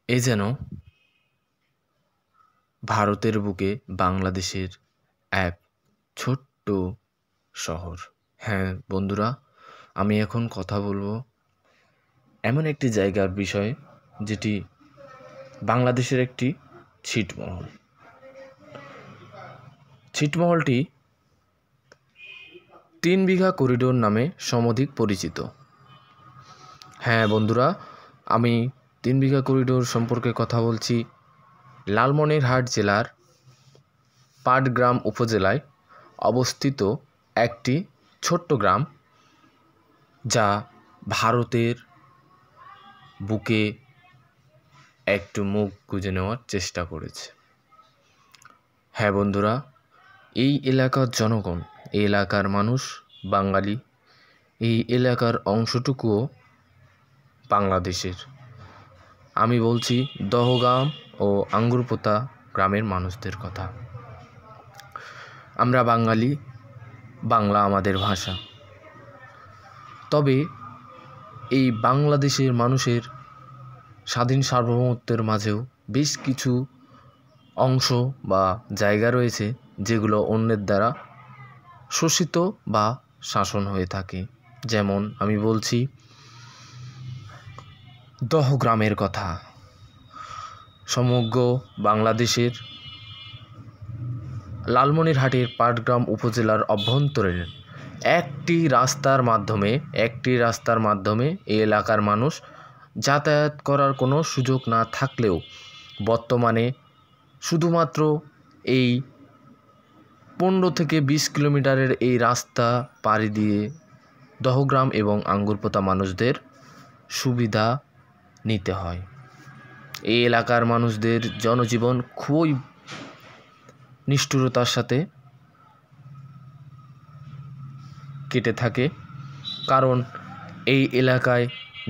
এ যেন ভারতের বুকে বাংলাদেশের এক ছোট্ট শহর। হ্যাঁ বন্ধুরা, আমি এখন কথা বলবো এমন একটি জায়গার বিষয়ে যেটি বাংলাদেশের একটি ছিটমহল। ছিটমহলটি 3 বিঘা করিডোর নামে সমধিক পরিচিত। হ্যাঁ বন্ধুরা, আমি 3 বিঘা করিডোর সম্পর্কে কথা বলছি। লালমনিরহাট জেলার পাটগ্রাম উপজেলায় অবস্থিত একটি ছোট্ট গ্রাম, যা ভারতের বুকে একটু মুখ গুজে নেওয়ার চেষ্টা করেছে। হ্যাঁ বন্ধুরা, এই এলাকার জনগণ, এই এলাকার মানুষ বাঙালি, এই এলাকার অংশটুকুও বাংলাদেশের। আমি বলছি দহগ্রাম ও আঙ্গুরপোতা গ্রামের মানুষদের কথা। আমরা বাঙালি, বাংলা আমাদের ভাষা। তবে এই বাংলাদেশের মানুষের স্বাধীন সার্বভৌমত্বের মাঝেও বেশ কিছু অংশ বা জায়গা রয়েছে যেগুলো অন্যের দ্বারা শোষিত বা শাসন হয়ে থাকে। যেমন আমি বলছি দহগ্রামের কথা। সমগ্র বাংলাদেশের লালমনিরহাটের পাটগ্রাম উপজেলার অভ্যন্তরীণ একটি রাস্তার মাধ্যমে এই এলাকার মানুষ যাতায়াত করার কোনো সুযোগ না থাকলেও বর্তমানে শুধুমাত্র এই 15 থেকে 20 কিলোমিটারের এই রাস্তা পাড়ি দিয়ে দহগ্রাম এবং আঙ্গুরপোতা মানুষদের সুবিধা নিতে হয়। এই এলাকার মানুষদের জনজীবন খুবই নিষ্ঠুরতার সাথে কেটে থাকে, কারণ এই এলাকায়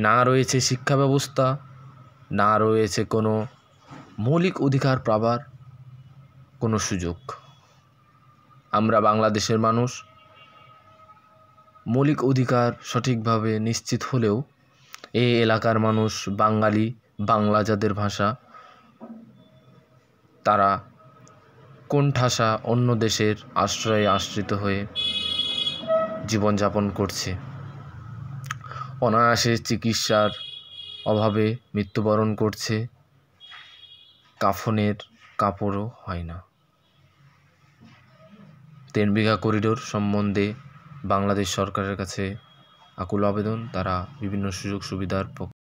না রয়েছে শিক্ষা ব্যবস্থা, না রয়েছে কোনো মৌলিক অধিকার পাবার কোনো সুযোগ। আমরা বাংলাদেশের মানুষ, মৌলিক অধিকার সঠিকভাবে নিশ্চিত হলেও এই এলাকার মানুষ বাঙালি, বাংলা যাদের ভাষা, তারা কোণঠাসা অন্য দেশের আশ্রয়ে আশ্রিত হয়ে জীবনযাপন করছে। অনায়াসে চিকিৎসার অভাবে মৃত্যুবরণ করছে, কাফনের কাপড়ও হয় না। 3 বিঘা করিডোর সম্বন্ধে বাংলাদেশ সরকারের কাছে আকুল আবেদন, তারা বিভিন্ন সুযোগ সুবিধার